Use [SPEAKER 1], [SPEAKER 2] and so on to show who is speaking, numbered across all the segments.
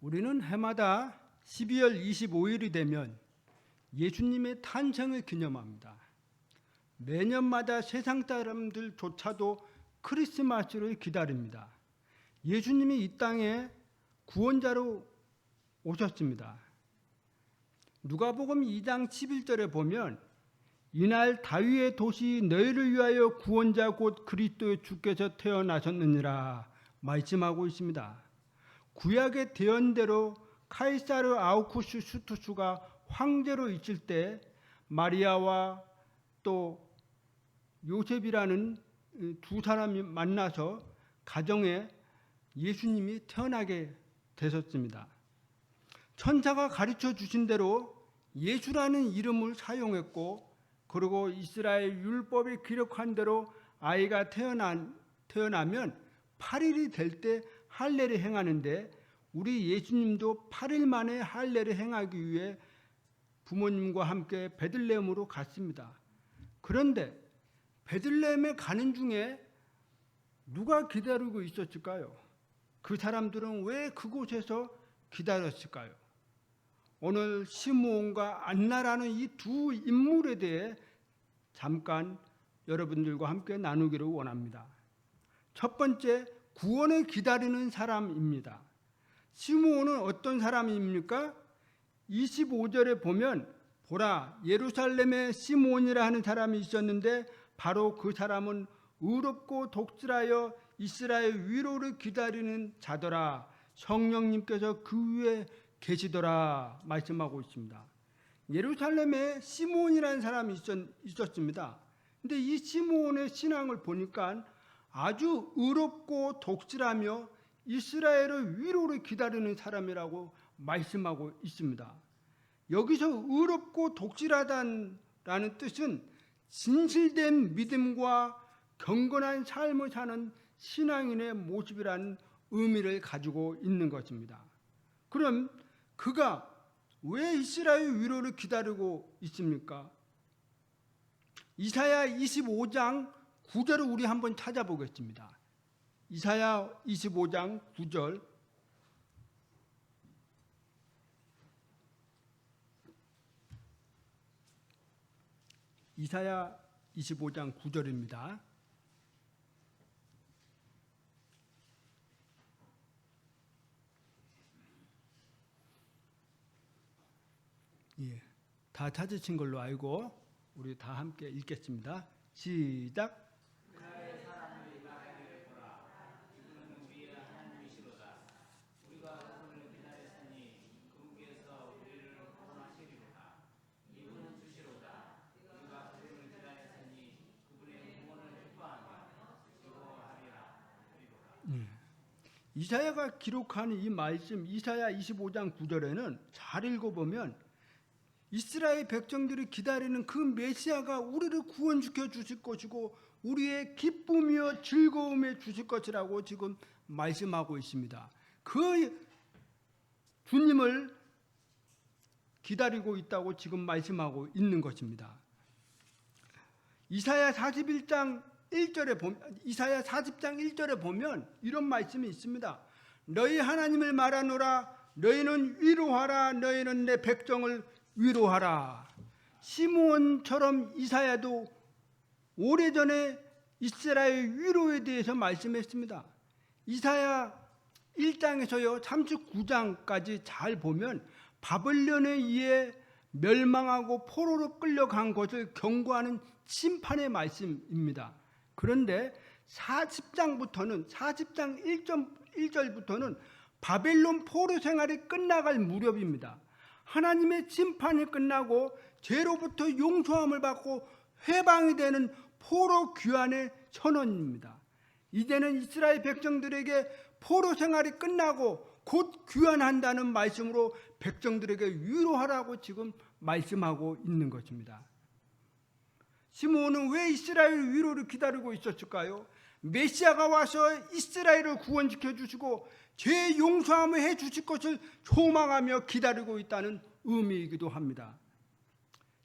[SPEAKER 1] 우리는 해마다 12월 25일이 되면 예수님의 탄생을 기념합니다. 매년마다 세상 사람들조차도 크리스마스를 기다립니다. 예수님이 이 땅에 구원자로 오셨습니다. 누가복음 2장 11절에 보면 이날 다윗의 도시 너희를 위하여 구원자 곧 그리스도의 주께서 태어나셨느니라 말씀하고 있습니다. 구약의 대언대로 카이사르 아우구스투스가 황제로 있을 때 마리아와 또 요셉이라는 두 사람이 만나서 가정에 예수님이 태어나게 되셨습니다. 천사가 가르쳐 주신 대로 예수라는 이름을 사용했고, 그리고 이스라엘 율법에 기록한 대로 아이가 태어나면 8일이 될 때 할례를 행하는데, 우리 예수님도 8일 만에 할례를 행하기 위해 부모님과 함께 베들레헴으로 갔습니다. 그런데 베들레헴에 가는 중에 누가 기다리고 있었을까요? 그 사람들은 왜 그곳에서 기다렸을까요? 오늘 시므온과 안나라는 이 두 인물에 대해 잠깐 여러분들과 함께 나누기를 원합니다. 첫 번째, 구원을 기다리는 사람입니다. 시므온은 어떤 사람입니까? 25절에 보면 보라, 예루살렘에 시므온이라 하는 사람이 있었는데 바로 그 사람은 의롭고 독실하여 이스라엘 위로를 기다리는 자더라. 성령님께서 그 위에 계시더라 말씀하고 있습니다. 예루살렘에 시므온이라는 사람이 있었습니다. 근데 이 시므온의 신앙을 보니까 아주 의롭고 독실하며 이스라엘의 위로를 기다리는 사람이라고 말씀하고 있습니다. 여기서 의롭고 독실하다는 뜻은 진실된 믿음과 경건한 삶을 사는 신앙인의 모습이라는 의미를 가지고 있는 것입니다. 그럼 그가 왜 이스라엘 위로를 기다리고 있습니까? 이사야 25장 9절을 우리 한번 찾아보겠습니다. 이사야 25장 9절. 이사야 25장 9절입니다. 예, 다 찾으신 걸로 알고 우리 다 함께 읽겠습니다. 시작. 이사야가 기록한 이 말씀, 이사야 25장 9절에는 잘 읽어보면 이스라엘 백성들이 기다리는 그 메시아가 우리를 구원시켜 주실 것이고 우리의 기쁨이요 즐거움에 주실 것이라고 지금 말씀하고 있습니다. 그 주님을 기다리고 있다고 지금 말씀하고 있는 것입니다. 이사야 40장 1절에 보면 이런 말씀이 있습니다. 너희 하나님을 말하노라. 너희는 위로하라. 너희는 내 백성을 위로하라. 시므온처럼 이사야도 오래전에 이스라엘 위로에 대해서 말씀했습니다. 이사야 1장에서요 39장까지 잘 보면 바벨론에 의해 멸망하고 포로로 끌려간 것을 경고하는 심판의 말씀입니다. 그런데 40장 1절부터는 바벨론 포로 생활이 끝나갈 무렵입니다. 하나님의 심판이 끝나고 죄로부터 용서함을 받고 해방이 되는 포로 귀환의 선언입니다. 이제는 이스라엘 백성들에게 포로 생활이 끝나고 곧 귀환한다는 말씀으로 백성들에게 위로하라고 지금 말씀하고 있는 것입니다. 시므온은 왜 이스라엘 위로를 기다리고 있었을까요? 메시아가 와서 이스라엘을 구원시켜 주시고 죄 용서함을 해 주실 것을 소망하며 기다리고 있다는 의미이기도 합니다.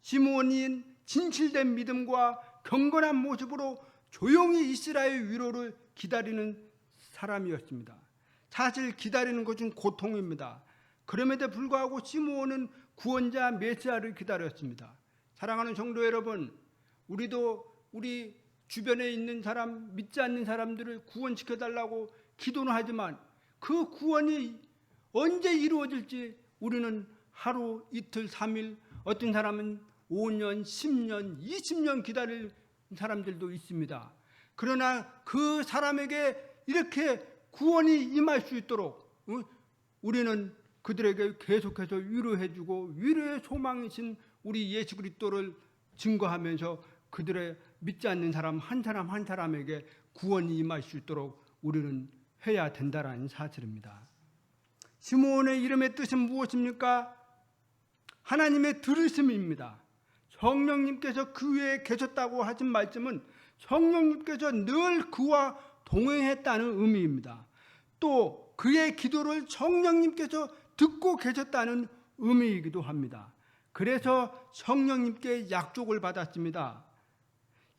[SPEAKER 1] 시므온은 진실된 믿음과 경건한 모습으로 조용히 이스라엘 위로를 기다리는 사람이었습니다. 사실 기다리는 것은 고통입니다. 그럼에도 불구하고 시므온은 구원자 메시아를 기다렸습니다. 사랑하는 성도 여러분, 우리도 우리 주변에 있는 사람, 믿지 않는 사람들을 구원시켜달라고 기도는 하지만 그 구원이 언제 이루어질지 우리는 하루, 이틀, 3일, 어떤 사람은 5년, 10년, 20년 기다릴 사람들도 있습니다. 그러나 그 사람에게 이렇게 구원이 임할 수 있도록 우리는 그들에게 계속해서 위로해주고 위로의 소망이신 우리 예수 그리스도를 증거하면서 그들의 믿지 않는 사람 한 사람에게 구원이 임할 수 있도록 우리는 해야 된다라는 사실입니다. 시므온의 이름의 뜻은 무엇입니까? 하나님의 들으심입니다. 성령님께서 그 위에 계셨다고 하신 말씀은 성령님께서 늘 그와 동행했다는 의미입니다. 또 그의 기도를 성령님께서 듣고 계셨다는 의미이기도 합니다. 그래서 성령님께 약속을 받았습니다.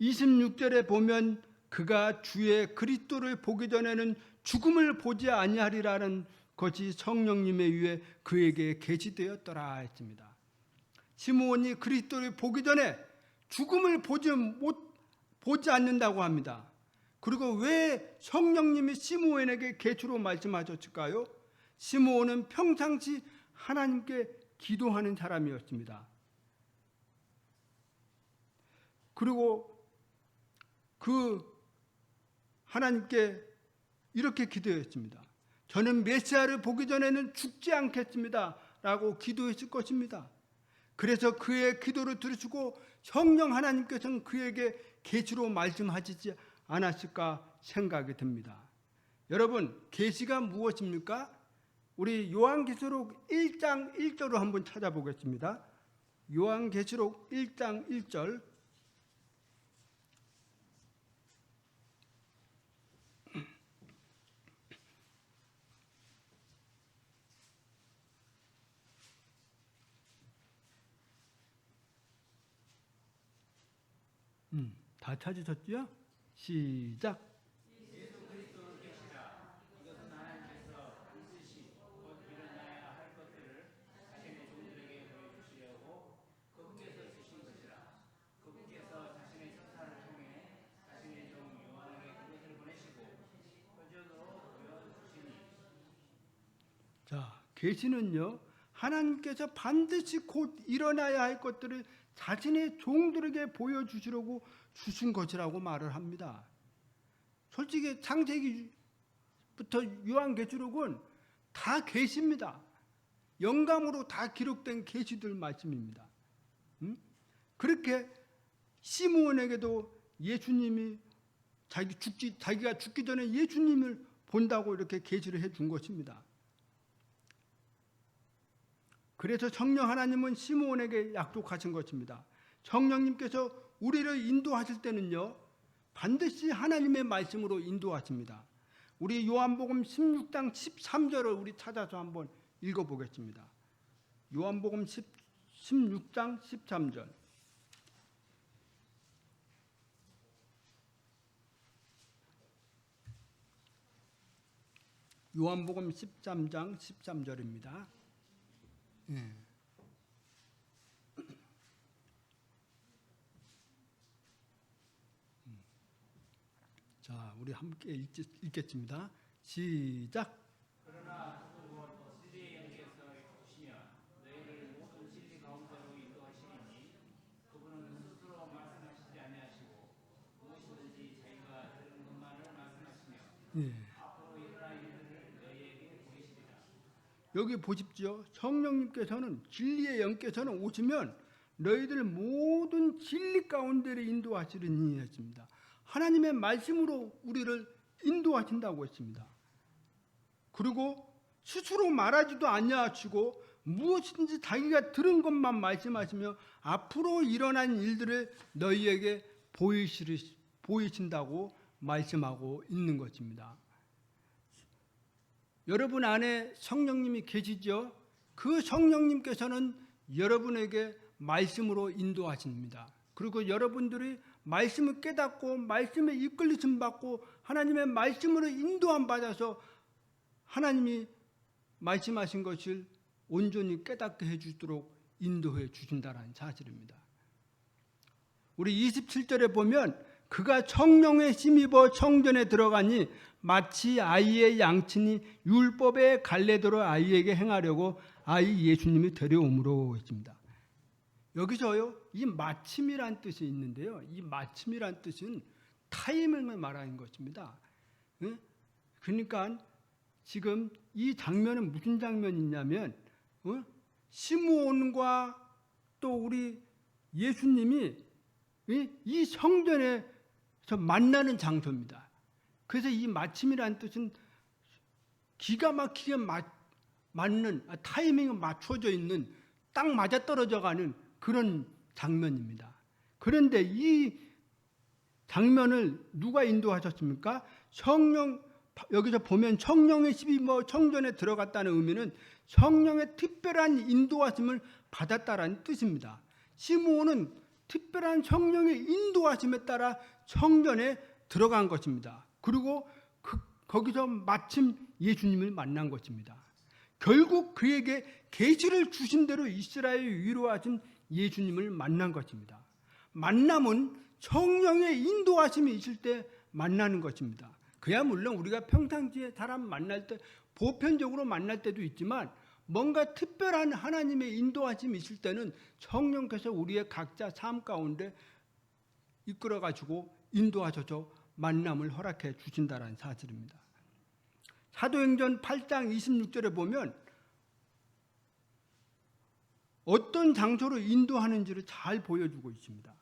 [SPEAKER 1] 26절에 보면 그가 주의 그리스도를 보기 전에는 죽음을 보지 아니하리라는 것이 성령님의 위에 그에게 계시되었더라 했습니다. 시므온이 그리스도를 보기 전에 죽음을 보지 않는다고 합니다. 그리고 왜 성령님이 시므온에게 계시로 말씀하셨을까요? 시므온은 평상시 하나님께 기도하는 사람이었습니다. 그리고 그 하나님께 이렇게 기도했습니다. 저는 메시아를 보기 전에는 죽지 않겠습니다 라고 기도했을 것입니다. 그래서 그의 기도를 들으시고 성령 하나님께서는 그에게 계시로 말씀하시지 않았을까 생각이 듭니다. 여러분, 계시가 무엇입니까? 우리 요한계시록 1장 1절로 한번 찾아보겠습니다. 요한계시록 1장 1절. 다 찾으셨죠? 시작. 자, 계시는요, 하나님께서 반드시 곧 일어나야 할 것들을 자신의 종들에게 보여주시려고 주신 것이라고 말을 합니다. 솔직히 창세기부터 요한계시록은 다 계시입니다. 영감으로 다 기록된 계시들 말씀입니다. 그렇게 시므온에게도 예수님이 자기가 죽기 전에 예수님을 본다고 이렇게 계시를 해준 것입니다. 그래서 성령 하나님은 시므온에게 약속하신 것입니다. 성령님께서 우리를 인도하실 때는요, 반드시 하나님의 말씀으로 인도하십니다. 우리 요한복음 16장 13절을 우리 찾아서 한번 읽어보겠습니다. 요한복음 16장 13절. 요한복음 13장 13절입니다. 예. 자, 우리 함께 읽겠습니다. 시작. 그러나 진리의 영께서 오시면 너희를 모든 진리 가운데로 인도하시리니 그분은 스스로 말씀하시지 아니하시고 무엇이든지 자기가 들은 것만을 말씀하시며 앞으로 일어날 일들을 너희에게 보이시리라. 여기 보십시오. 성령님께서는 진리의 영께서는 오시면 너희들 모든 진리 가운데를 인도하시리니 했습니다. 하나님의 말씀으로 우리를 인도하신다고 했습니다. 그리고 스스로 말하지도 아니하시고 무엇인지 자기가 들은 것만 말씀하시며 앞으로 일어난 일들을 너희에게 보이신다고 말씀하고 있는 것입니다. 여러분 안에 성령님이 계시죠? 그 성령님께서는 여러분에게 말씀으로 인도하십니다. 그리고 여러분들이 말씀을 깨닫고 말씀에 이끌리심 받고 하나님의 말씀으로 인도함 받아서 하나님이 말씀하신 것을 온전히 깨닫게 해주도록 인도해 주신다는 사실입니다. 우리 27절에 보면 그가 성령에 힘입어 성전에 들어가니 마치 아이의 양친이 율법의 갈래대로 아이에게 행하려고 아이 예수님이 데려옴으로 했습니다. 여기서요, 이 마침이란 뜻이 있는데요. 이 마침이란 뜻은 타임을 말하는 것입니다. 그러니까 지금 이 장면은 무슨 장면이냐면 시므온과 또 우리 예수님이 이 성전에서 만나는 장소입니다. 그래서 이 마침이라는 뜻은 기가 막히게 맞는 타이밍이 맞춰져 있는 딱 맞아떨어져가는 그런 장면입니다. 그런데 이 장면을 누가 인도하셨습니까? 성령, 여기서 보면 성령의 십이 성전에 들어갔다는 의미는 성령의 특별한 인도하심을 받았다라는 뜻입니다. 시므온은 특별한 성령의 인도하심에 따라 성전에 들어간 것입니다. 그리고 거기서 마침 예수님을 만난 것입니다. 결국 그에게 계시를 주신 대로 이스라엘 위로하신 예수님을 만난 것입니다. 만남은 성령의 인도하심이 있을 때 만나는 것입니다. 그야 물론 우리가 평상시에 사람 만날 때 보편적으로 만날 때도 있지만 뭔가 특별한 하나님의 인도하심이 있을 때는 성령께서 우리의 각자 삶 가운데 이끌어 가지고 인도하셔서 만남을 허락해 주신다는 사실입니다. 사도행전 8장 26절에 보면 어떤 장소로 인도하는지를 잘 보여주고 있습니다.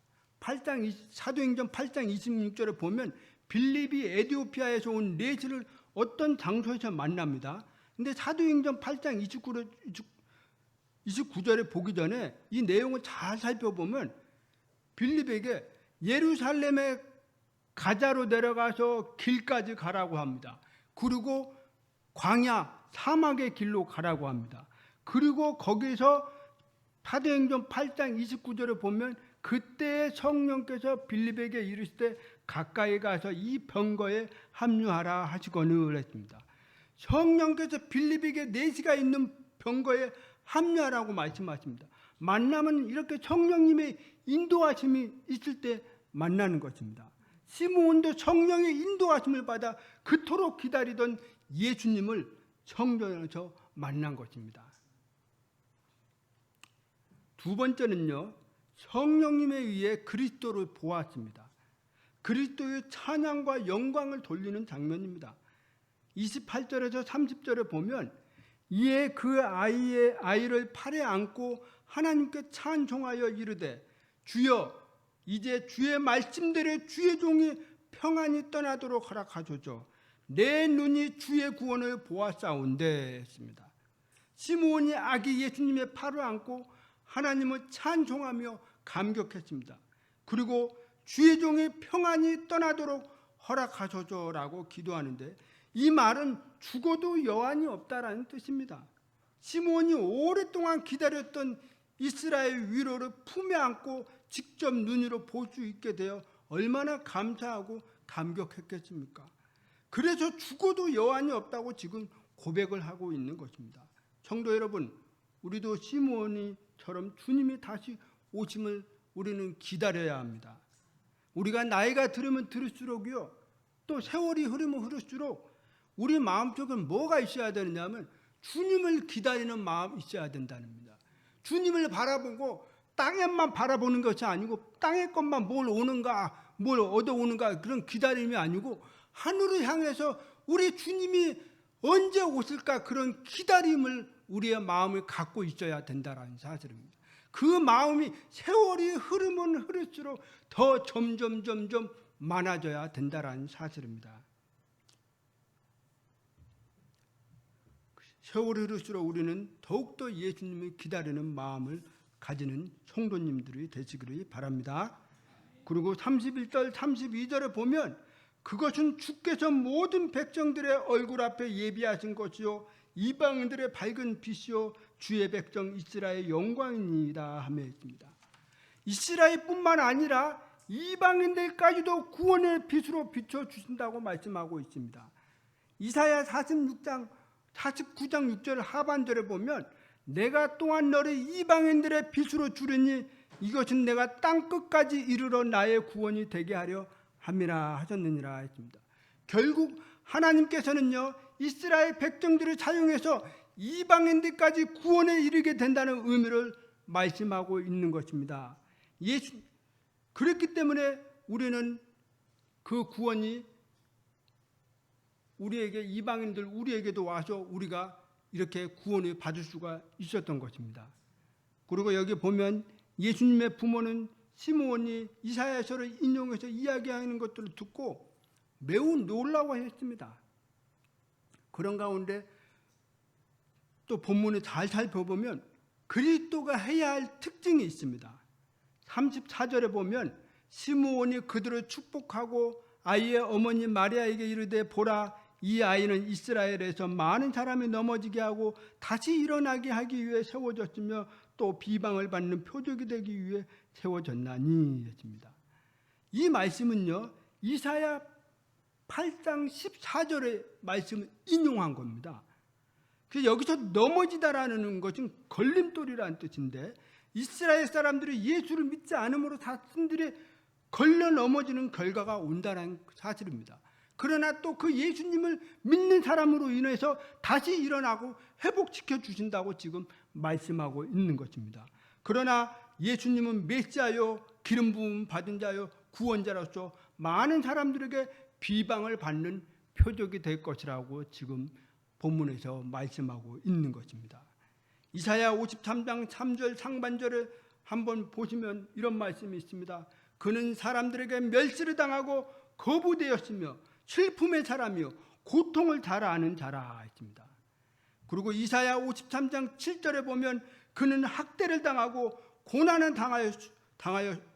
[SPEAKER 1] 사도행전 8장 26절에 보면 빌립이 에티오피아에서 온 레시를 어떤 장소에서 만납니다. 근데 사도행전 8장 29절에 보기 전에 이 내용을 잘 살펴보면 빌립에게 예루살렘에 가자로 내려가서 길까지 가라고 합니다. 그리고 광야 사막의 길로 가라고 합니다. 그리고 거기서 사도행전 8장 29절에 보면 그때 성령께서 빌립에게 이르시되 가까이 가서 이 병거에 합류하라 하시거늘 했습니다. 성령께서 빌립에게 내시가 있는 병거에 합류하라고 말씀하십니다. 만남은 이렇게 성령님의 인도하심이 있을 때 만나는 것입니다. 시므온도 성령의 인도하심을 받아 그토록 기다리던 예수님을 성전에서 만난 것입니다. 두 번째는요, 성령님에 의해 그리스도를 보았습니다. 그리스도의 찬양과 영광을 돌리는 장면입니다. 28절에서 30절에 보면 이에 그 아이를 팔에 안고 하나님께 찬송하여 이르되 주여 이제 주의 말씀대로 주의 종이 평안히 떠나도록 허락하소서. 내 눈이 주의 구원을 보았사온데 했습니다. 시므온이 아기 예수님의 팔을 안고 하나님을 찬송하며 감격했습니다. 그리고 주의 종이 평안히 떠나도록 허락하소서라고 기도하는데 이 말은 죽어도 여한이 없다라는 뜻입니다. 시므온이 오랫동안 기다렸던 이스라엘 위로를 품에 안고 직접 눈으로 볼 수 있게 되어 얼마나 감사하고 감격했겠습니까? 그래서 죽어도 여한이 없다고 지금 고백을 하고 있는 것입니다. 성도 여러분, 우리도 시므온이처럼 주님이 다시 오심을 우리는 기다려야 합니다. 우리가 나이가 들으면 들을수록요, 또 세월이 흐르면 흐를수록 우리 마음속에 뭐가 있어야 되느냐면 주님을 기다리는 마음이 있어야 된다는 겁니다. 주님을 바라보고 땅에만 바라보는 것이 아니고 땅의 것만 뭘 오는가 뭘 얻어오는가 그런 기다림이 아니고 하늘을 향해서 우리 주님이 언제 오실까 그런 기다림을 우리의 마음을 갖고 있어야 된다는 사실입니다. 그 마음이 세월이 흐르면 흐를수록 더 점점 많아져야 된다는 사실입니다. 세월이 흐를수록 우리는 더욱더 예수님을 기다리는 마음을 가지는 성도님들이 되시기를 바랍니다. 그리고 31절 32절에 보면 그것은 주께서 모든 백성들의 얼굴 앞에 예비하신 것이요 이방인들의 밝은 빛이요 주의 백성 이스라엘 영광이니이다 하며 했습니다. 이스라엘뿐만 아니라 이방인들까지도 구원의 빛으로 비춰주신다고 말씀하고 있습니다. 이사야 49장 6절 하반절에 보면 내가 또한 너를 이방인들의 빛으로 주리니 이것은 내가 땅 끝까지 이르러 나의 구원이 되게 하려 함이라 하셨느니라 했습니다. 결국 하나님께서는요, 이스라엘 백성들을 사용해서 이방인들까지 구원에 이르게 된다는 의미를 말씀하고 있는 것입니다. 그렇기 때문에 우리는 그 구원이 우리에게, 이방인들 우리에게도 와서 우리가 이렇게 구원을 받을 수가 있었던 것입니다. 그리고 여기 보면 예수님의 부모는 시므온이 이사야서를 인용해서 이야기하는 것들을 듣고 매우 놀라워했습니다. 그런 가운데 또 본문을 잘 살펴보면 그리스도가 해야 할 특징이 있습니다. 34절에 보면 시므온이 그들을 축복하고 아이의 어머니 마리아에게 이르되 보라, 이 아이는 이스라엘에서 많은 사람이 넘어지게 하고 다시 일어나게 하기 위해 세워졌으며 또 비방을 받는 표적이 되기 위해 세워졌나니 했습니다. 이 말씀은요, 이사야 8장 14절의 말씀을 인용한 겁니다. 그래서 여기서 넘어지다라는 것은 걸림돌이라는 뜻인데, 이스라엘 사람들이 예수를 믿지 않음으로 자신들이 걸려 넘어지는 결과가 온다는 사실입니다. 그러나 또 그 예수님을 믿는 사람으로 인해서 다시 일어나고 회복시켜 주신다고 지금 말씀하고 있는 것입니다. 그러나 예수님은 메시아요, 기름 부음 받은 자요, 구원자로서 많은 사람들에게 비방을 받는 표적이 될 것이라고 지금 본문에서 말씀하고 있는 것입니다. 이사야 53장 3절 상반절을 한번 보시면 이런 말씀이 있습니다. 그는 사람들에게 멸시를 당하고 거부되었으며 슬픔의 사람이요 고통을 잘 아는 자라 했습니다. 그리고 이사야 53장 7절에 보면 그는 학대를 당하고 고난을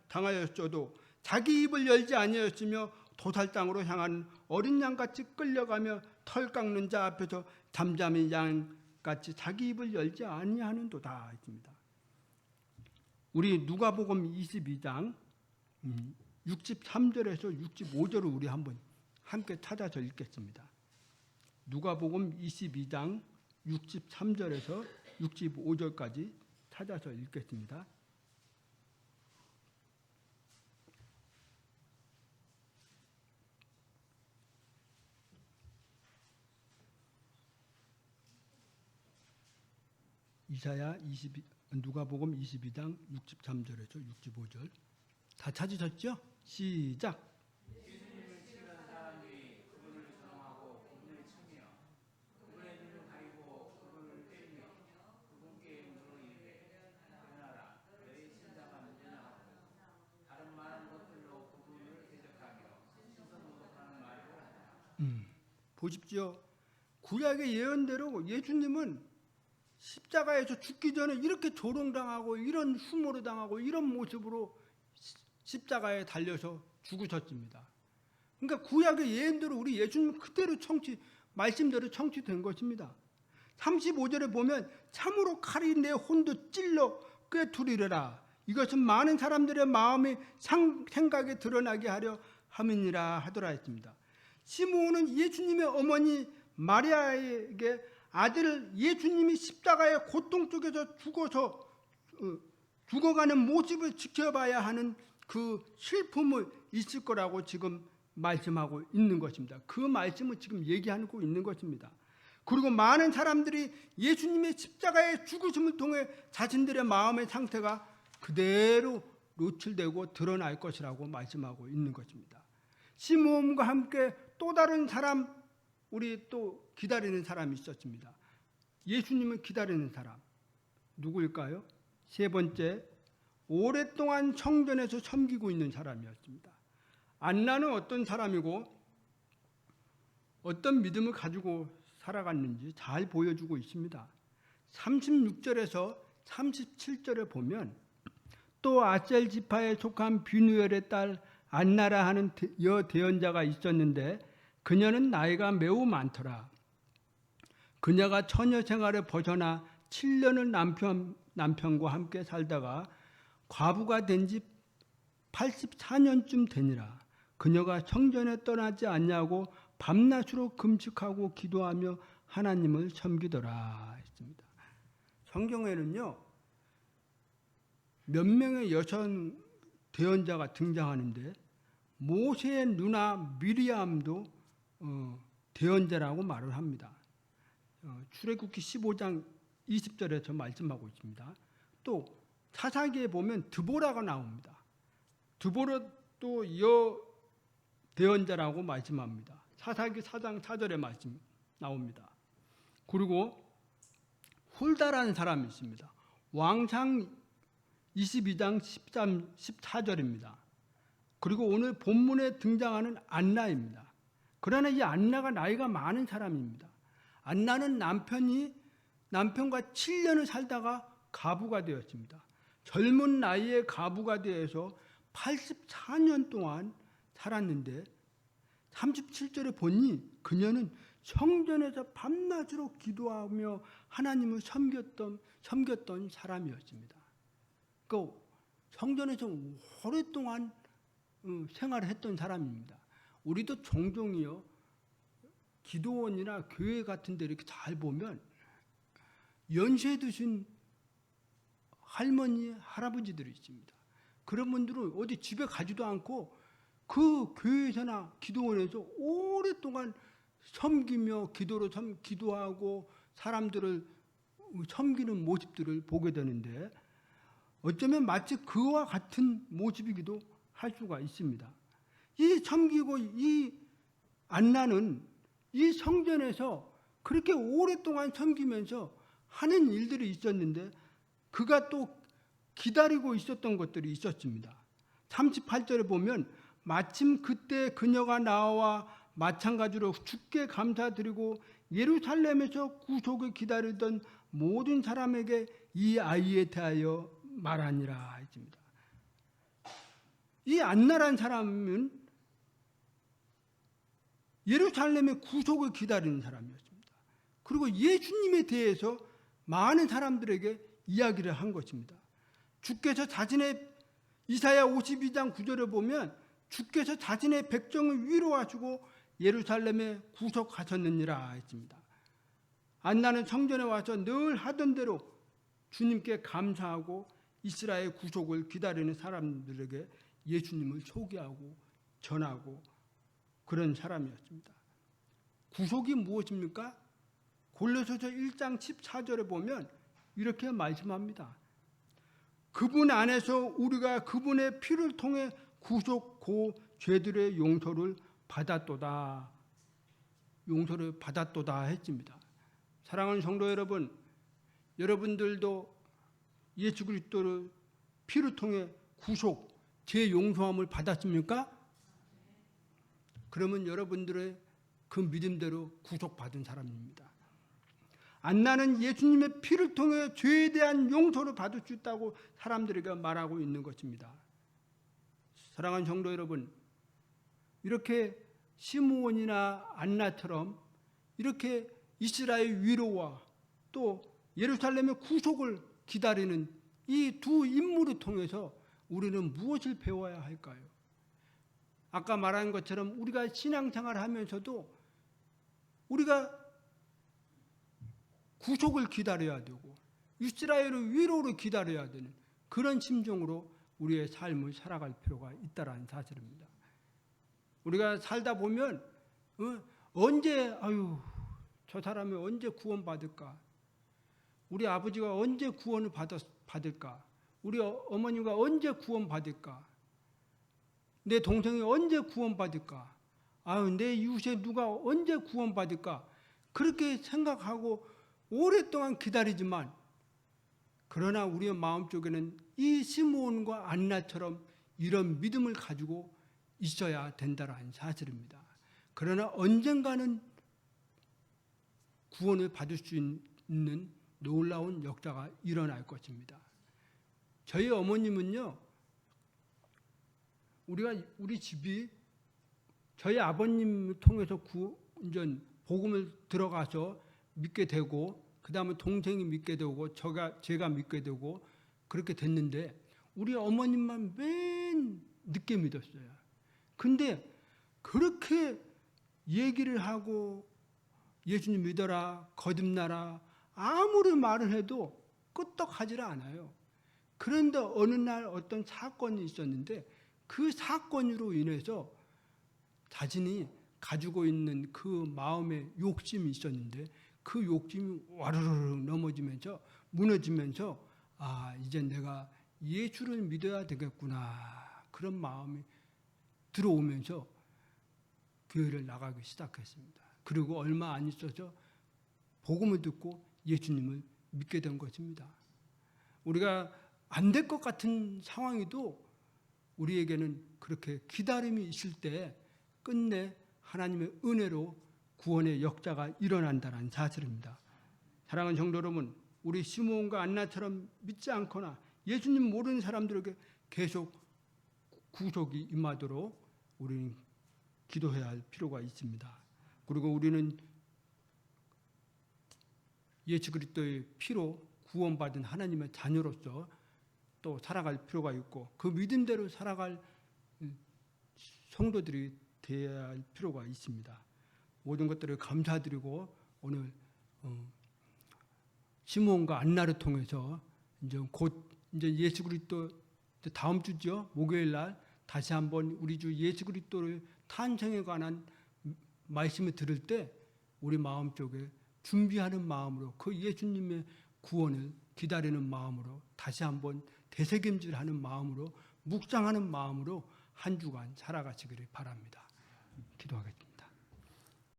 [SPEAKER 1] 당하였어도 자기 입을 열지 아니하였으며 도살장으로 향한 어린 양같이 끌려가며 털 깎는 자 앞에서 잠잠히 양같이 자기 입을 열지 아니하는도다 했습니다. 우리 누가복음 22장 63절에서 65절을 우리 한번 함께 찾아서 읽겠습니다. 누가복음 22장 63절에서 65절까지 찾아서 읽겠습니다. 누가복음 22장 63절에서 65절 다 찾으셨죠? 시작. 보십시오. 구약의 예언대로 예수님은 십자가에서 죽기 전에 이렇게 조롱당하고 이런 수모를 당하고 이런 모습으로 십자가에 달려서 죽으셨습니다. 그러니까 구약의 예언대로 우리 예수님 그대로 말씀대로 청취된 것입니다. 35절에 보면 참으로 칼이 내 혼도 찔러 꿰두리려라. 이것은 많은 사람들의 마음이 생각에 드러나게 하려 함이니라 하더라 했습니다. 시므온은 예수님의 어머니 마리아에게 아들을 예수님이 십자가의 고통 속에서 죽어가는 모습을 지켜봐야 하는 그 슬픔을 있을 거라고 지금 말씀하고 있는 것입니다. 그 말씀을 지금 얘기하고 있는 것입니다. 그리고 많은 사람들이 예수님의 십자가의 죽으심을 통해 자신들의 마음의 상태가 그대로 노출되고 드러날 것이라고 말씀하고 있는 것입니다. 시므온과 함께 또 다른 사람, 우리 또 기다리는 사람이 있었습니다. 예수님을 기다리는 사람 누구일까요? 세 번째, 오랫동안 성전에서 섬기고 있는 사람이었습니다. 안나는 어떤 사람이고 어떤 믿음을 가지고 살아갔는지 잘 보여주고 있습니다. 36절에서 37절에 보면 또 아셀 지파에 속한 비누엘의 딸 안나라 하는 여대언자가 있었는데 그녀는 나이가 매우 많더라. 그녀가 처녀 생활에 벗어나 7년을 남편과 함께 살다가 과부가 된 지 84년쯤 되니라. 그녀가 성전에 떠나지 않냐고 밤낮으로 금식하고 기도하며 하나님을 섬기더라 했습니다. 성경에는요 몇 명의 여성 대언자가 등장하는데 모세의 누나 미리암도 대언자라고 말을 합니다. 출애굽기 15장 20절에서 말씀하고 있습니다. 또 사사기에 보면 드보라가 나옵니다. 드보라도 여 대언자라고 말씀합니다. 사사기 4장 4절에 말씀 나옵니다. 그리고 훌다라는 사람이 있습니다. 왕상 22장 13, 14절입니다. 그리고 오늘 본문에 등장하는 안나입니다. 그러나 이 안나가 나이가 많은 사람입니다. 안나는 남편과 7년을 살다가 가부가 되었습니다. 젊은 나이에 가부가 되어서 84년 동안 살았는데 37절에 보니 그녀는 성전에서 밤낮으로 기도하며 하나님을 섬겼던 사람이었습니다. 그 성전에서 오랫동안 생활을 했던 사람입니다. 우리도 종종이요 기도원이나 교회 같은 데 이렇게 잘 보면 연세 드신 할머니, 할아버지들이 있습니다. 그런 분들은 어디 집에 가지도 않고 그 교회에서나 기도원에서 오랫동안 섬기며 기도하고 사람들을 섬기는 모습들을 보게 되는데 어쩌면 마치 그와 같은 모습이기도 할 수가 있습니다. 이 섬기고 이 안나는 이 성전에서 그렇게 오랫동안 섬기면서 하는 일들이 있었는데 그가 또 기다리고 있었던 것들이 있었습니다. 38절에 보면 마침 그때 그녀가 나와 마찬가지로 주께 감사드리고 예루살렘에서 구속을 기다리던 모든 사람에게 이 아이에 대하여 말하니라 했습니다. 이 안나란 사람은 예루살렘의 구속을 기다리는 사람이었습니다. 그리고 예수님에 대해서 많은 사람들에게 이야기를 한 것입니다. 주께서 자신의 이사야 52장 9절에 보면 주께서 자신의 백성을 위로하시고 예루살렘에 구속하셨느니라 했습니다. 안나는 성전에 와서 늘 하던 대로 주님께 감사하고 이스라엘 구속을 기다리는 사람들에게 예수님을 소개하고 전하고 그런 사람이었습니다. 구속이 무엇입니까? 골로새서 1장 14절에 보면 이렇게 말씀합니다. 그분 안에서 우리가 그분의 피를 통해 구속 고 죄들의 용서를 받았도다. 용서를 받았도다 했습니다. 사랑하는 성도 여러분, 여러분들도 예수 그리스도를 피를 통해 구속, 죄 용서함을 받았습니까? 그러면 여러분들의 그 믿음대로 구속받은 사람입니다. 안나는 예수님의 피를 통해 죄에 대한 용서를 받을 수 있다고 사람들에게 말하고 있는 것입니다. 사랑하는 성도 여러분, 이렇게 시므온이나 안나처럼 이렇게 이스라엘 위로와 또 예루살렘의 구속을 기다리는 이 두 인물을 통해서 우리는 무엇을 배워야 할까요? 아까 말한 것처럼 우리가 신앙생활을 하면서도 우리가 구속을 기다려야 되고 이스라엘의 위로를 기다려야 되는 그런 심정으로 우리의 삶을 살아갈 필요가 있다는 사실입니다. 우리가 살다 보면 언제 저 사람이 언제 구원받을까? 우리 아버지가 언제 구원을 받을까? 우리 어머니가 언제 구원받을까? 내 동생이 언제 구원받을까? 내 이웃에 누가 언제 구원받을까? 그렇게 생각하고 오랫동안 기다리지만 그러나 우리의 마음속에는 이 시므온과 안나처럼 이런 믿음을 가지고 있어야 된다는 사실입니다. 그러나 언젠가는 구원을 받을 수 있는 놀라운 역사가 일어날 것입니다. 저희 어머님은요, 우리 집이 저희 아버님을 통해서 복음을 들어가서 믿게 되고 그 다음에 동생이 믿게 되고 제가 믿게 되고 그렇게 됐는데 우리 어머님만 맨 늦게 믿었어요. 근데 그렇게 얘기를 하고 예수님 믿어라, 거듭나라 아무리 말을 해도 끄떡하지를 않아요. 그런데 어느 날 어떤 사건이 있었는데 그 사건으로 인해서 자신이 가지고 있는 그 마음의 욕심이 있었는데 그 욕심이 와르르 넘어지면서 무너지면서 이제 내가 예수를 믿어야 되겠구나 그런 마음이 들어오면서 교회를 나가기 시작했습니다. 그리고 얼마 안 있어서 복음을 듣고 예수님을 믿게 된 것입니다. 우리가 안 될 것 같은 상황이도 우리에게는 그렇게 기다림이 있을 때 끝내 하나님의 은혜로 구원의 역사가 일어난다는 사실입니다. 사랑하는 성도 여러분, 우리 시므온과 안나처럼 믿지 않거나 예수님 모르는 사람들에게 계속 구속이 임하도록 우리는 기도해야 할 필요가 있습니다. 그리고 우리는 예수 그리스도의 피로 구원받은 하나님의 자녀로서 또 살아갈 필요가 있고 그 믿음대로 살아갈 성도들이 되어야 할 필요가 있습니다. 모든 것들을 감사드리고 오늘 시므온과 안나를 통해서 이제 곧 이제 예수 그리스도 다음 주죠. 목요일 날 다시 한번 우리 주 예수 그리스도를 탄생에 관한 말씀을 들을 때 우리 마음속에 준비하는 마음으로 그 예수님의 구원을 기다리는 마음으로 다시 한번 되새김질하는 마음으로 묵상하는 마음으로 한 주간 살아가시기를 바랍니다. 기도하겠습니다.